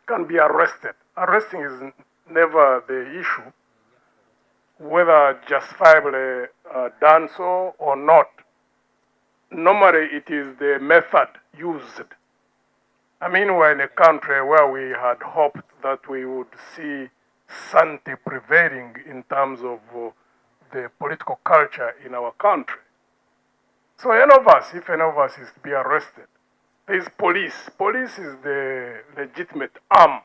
can be arrested. Arresting is never the issue, whether justifiably done so or not. Normally, it is the method used. I mean, we're in a country where we had hoped that we would see sanity prevailing in terms of the political culture in our country. So any of us, if any of us is to be arrested, there is police. Police is the legitimate arm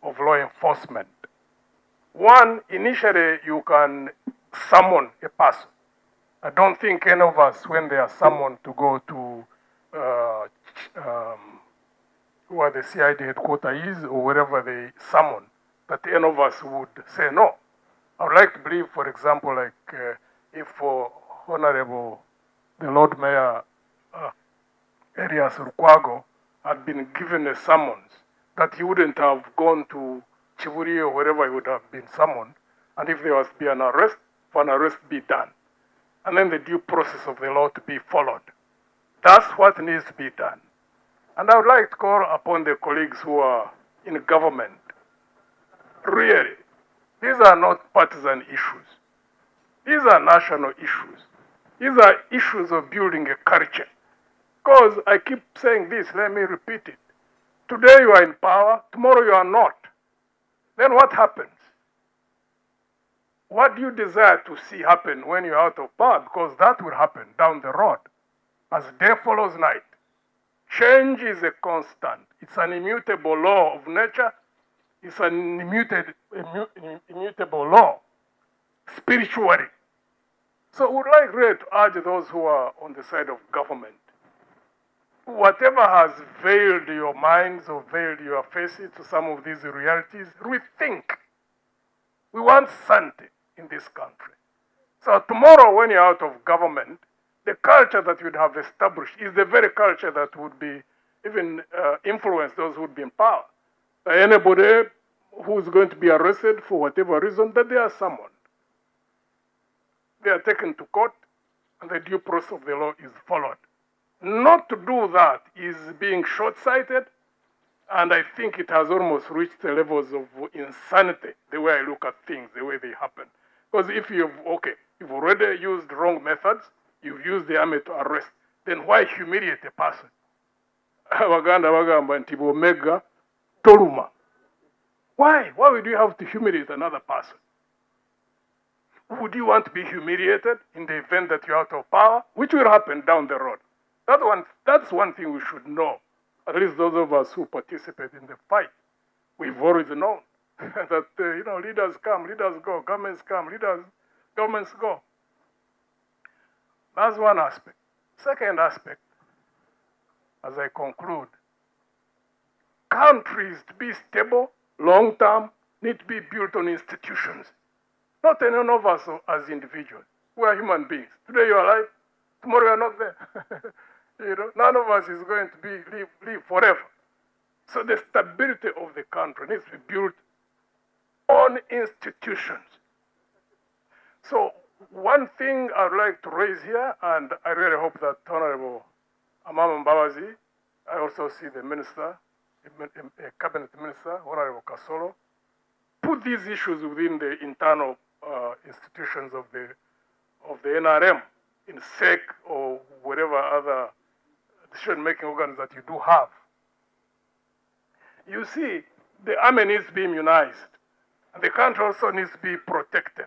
of law enforcement. One, initially you can summon a person. I don't think any of us, when they are summoned to go to where the CID headquarters is or wherever they summon, that any of us would say no. I would like to believe, for example, like if Honorable the Lord Mayor Elias Lukwago had been given a summons, that he wouldn't have gone to Chivuri or wherever he would have been summoned, and if there was to be an arrest, for an arrest be done, and then the due process of the law to be followed. That's what needs to be done. And I would like to call upon the colleagues who are in government. Really, these are not partisan issues. These are national issues. These are issues of building a culture. Because I keep saying this, let me repeat it. Today you are in power, tomorrow you are not. Then what happens? What do you desire to see happen when you're out of power? Because that will happen down the road. As day follows night. Change is a constant. It's an immutable law of nature. It's an immutable law spiritually. So I would like really to urge those who are on the side of government. Whatever has veiled your minds or veiled your faces to some of these realities, rethink. We want sanity in this country. So tomorrow when you're out of government, the culture that you'd have established is the very culture that would be even influence those who would be in power. Anybody who's going to be arrested for whatever reason, that they are summoned. They are taken to court and the due process of the law is followed. Not to do that is being short-sighted, and I think it has almost reached the levels of insanity, the way I look at things, the way they happen. Because if you've already used wrong methods, you've used the army to arrest, then why humiliate a person? Abaganda bagamba nti bw'omegga toluma. Why? Why would you have to humiliate another person? Would you want to be humiliated in the event that you're out of power? Which will happen down the road. That's one thing we should know. At least those of us who participate in the fight. We've always known that, leaders come, leaders go, governments come, governments go. That's one aspect. Second aspect, as I conclude, countries to be stable, long-term, need to be built on institutions. Not any of us as individuals. We are human beings. Today you are alive, tomorrow you are not there. None of us is going to live forever. So the stability of the country needs to be built on institutions. So one thing I'd like to raise here, and I really hope that Honorable Amama Mbabazi, I also see the minister, a cabinet minister, Honorable Kasolo, put these issues within the internal institutions of the NRM, in SEC or whatever other decision-making organs that you do have. You see, the army needs to be immunized, and the country also needs to be protected.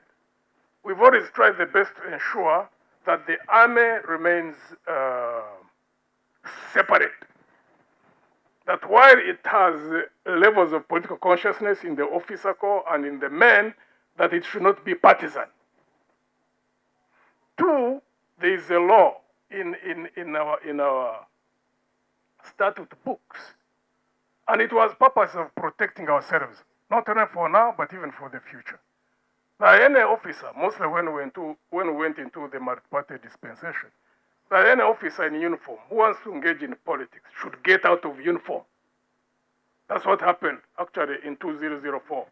We've always tried the best to ensure that the army remains separate. That while it has levels of political consciousness in the officer corps and in the men, that it should not be partisan. Two, there is a law in our statute books, and it was purpose of protecting ourselves, not only for now, but even for the future. Now, any officer, mostly when we went into the multi-party dispensation, that any officer in uniform who wants to engage in politics should get out of uniform. That's what happened, actually, in 2004.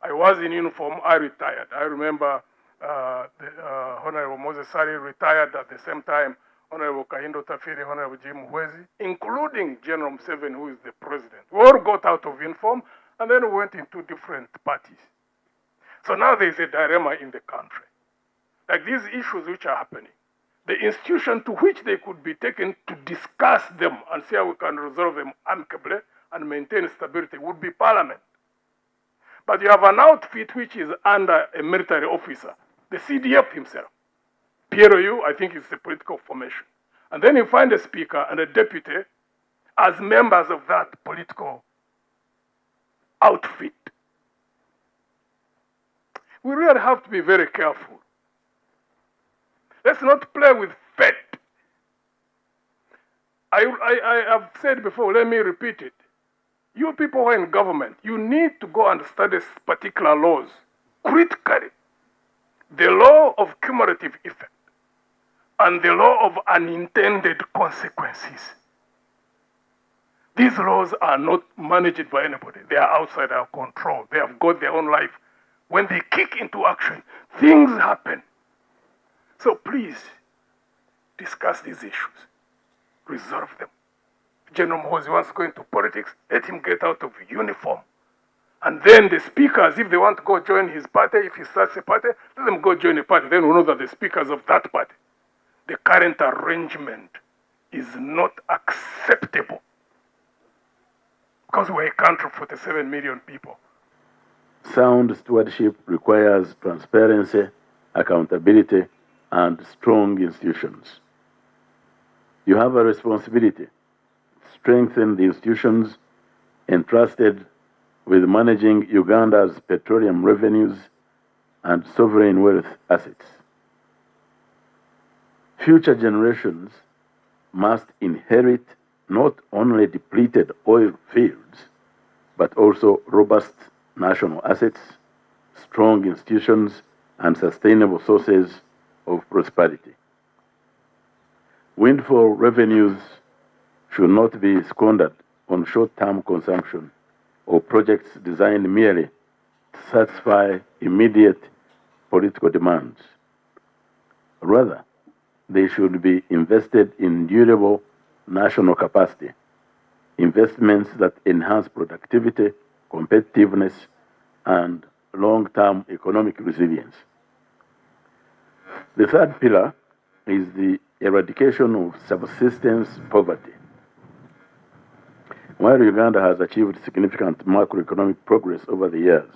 I was in uniform, I retired. I remember Honorable Moses Sari retired at the same time. Honorable Kahindo Tafiri, Honorable Jim Muhoozi, including General Museveni, who is the president. We all got out of uniform and then we went into different parties. So now there is a dilemma in the country. Like these issues which are happening, the institution to which they could be taken to discuss them and see how we can resolve them amicably and maintain stability would be Parliament. But you have an outfit which is under a military officer, the CDF himself. PLU, I think, is the political formation. And then you find a speaker and a deputy as members of that political outfit. We really have to be very careful. Let's not play with fate. I have said before, let me repeat it. You people who are in government, you need to go and study particular laws critically. The law of cumulative effect and the law of unintended consequences. These laws are not managed by anybody. They are outside our control. They have got their own life. When they kick into action, things happen. So please, discuss these issues. Resolve them. General Muhoozi wants to go into politics, let him get out of uniform. And then the speakers, if they want to go join his party, if he starts a party, let them go join a party. Then we know that the speakers of that party, the current arrangement is not acceptable. Because we're a country of 47 million people. Sound stewardship requires transparency, accountability, and strong institutions. You have a responsibility to strengthen the institutions entrusted with managing Uganda's petroleum revenues and sovereign wealth assets. Future generations must inherit not only depleted oil fields, but also robust national assets, strong institutions, and sustainable sources of prosperity. Windfall revenues should not be squandered on short-term consumption or projects designed merely to satisfy immediate political demands. Rather, they should be invested in durable national capacity, investments that enhance productivity, competitiveness, and long-term economic resilience. The third pillar is the eradication of subsistence poverty. While Uganda has achieved significant macroeconomic progress over the years,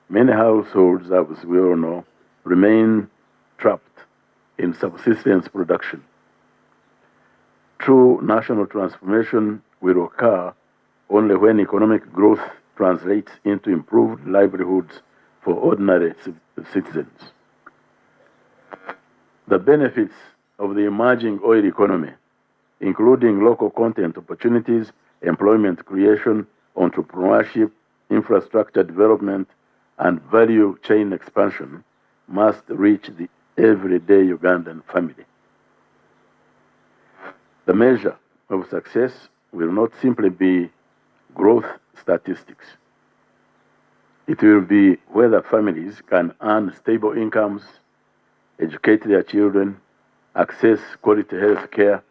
many households, as we all know, remain trapped in subsistence production. True national transformation will occur only when economic growth translates into improved livelihoods for ordinary citizens. The benefits of the emerging oil economy, including local content opportunities, employment creation, entrepreneurship, infrastructure development, and value chain expansion, must reach the everyday Ugandan family. The measure of success will not simply be growth statistics. It will be whether families can earn stable incomes, educate their children, access quality health care,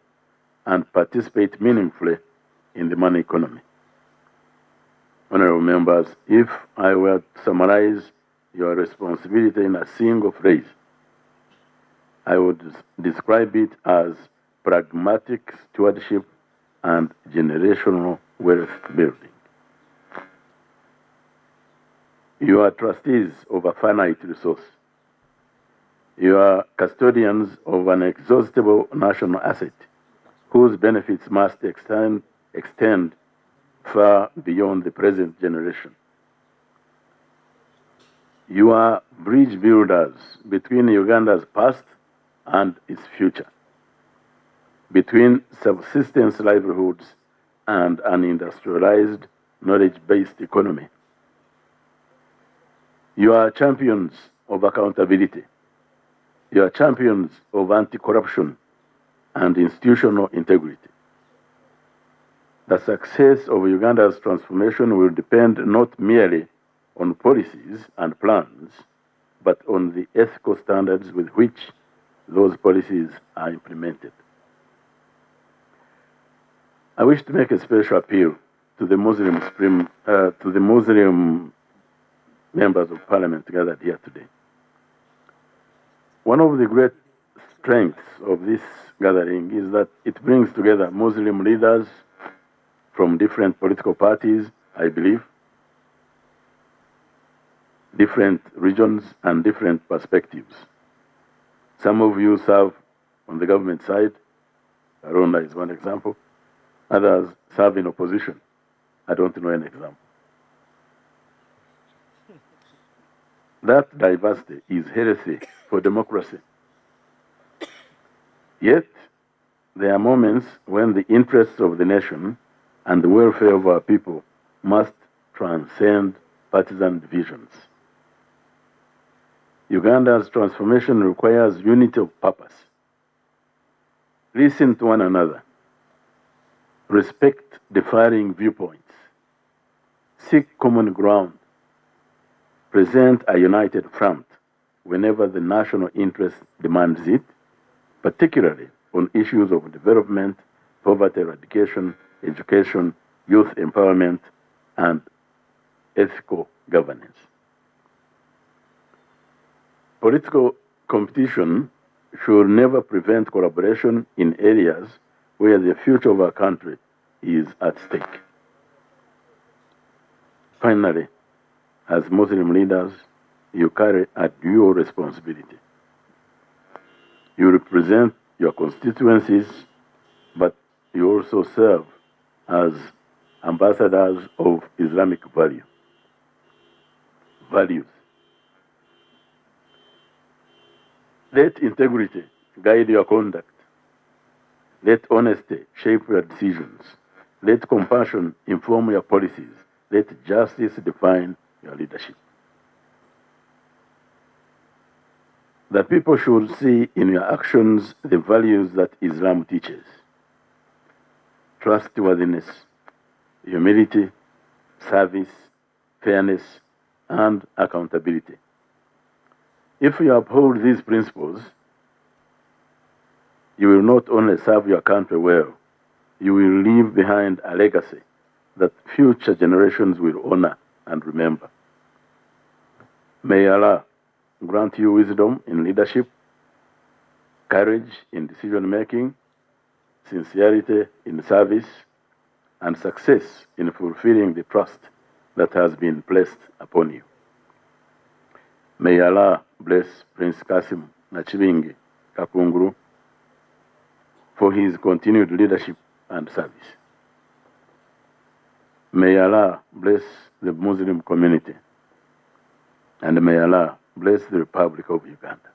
and participate meaningfully in the money economy. Honorable members, if I were to summarize your responsibility in a single phrase, I would describe it as pragmatic stewardship and generational wealth building. You are trustees of a finite resource. You are custodians of an inexhaustible national asset whose benefits must extend far beyond the present generation. You are bridge builders between Uganda's past and its future, between subsistence livelihoods and an industrialized, knowledge-based economy. You are champions of accountability. You are champions of anti-corruption and institutional integrity. The success of Uganda's transformation will depend not merely on policies and plans, but on the ethical standards with which those policies are implemented. I wish to make a special appeal to the Muslim members of Parliament gathered here today. One of the great strengths of this gathering is that it brings together Muslim leaders from different political parties, I believe, different regions and different perspectives. Some of you serve on the government side. Arunda is one example. Others serve in opposition. I don't know an example. That diversity is healthy for democracy. Yet, there are moments when the interests of the nation and the welfare of our people must transcend partisan divisions. Uganda's transformation requires unity of purpose. Listen to one another. Respect differing viewpoints. Seek common ground. Present a united front whenever the national interest demands it, particularly on issues of development, poverty eradication, education, youth empowerment, and ethical governance. Political competition should never prevent collaboration in areas where the future of our country is at stake. Finally, as Muslim leaders, you carry a dual responsibility. You represent your constituencies, but you also serve as ambassadors of Islamic values. Let integrity guide your conduct. Let honesty shape your decisions. Let compassion inform your policies. Let justice define your leadership. The people should see in your actions the values that Islam teaches: trustworthiness, humility, service, fairness, and accountability. If you uphold these principles, you will not only serve your country well, you will leave behind a legacy that future generations will honor and remember. May Allah grant you wisdom in leadership, courage in decision making, sincerity in service, and success in fulfilling the trust that has been placed upon you. May Allah bless Prince Kasim Nachibingi Kakunguru for his continued leadership and service. May Allah bless the Muslim community, and may Allah bless the Republic of Uganda.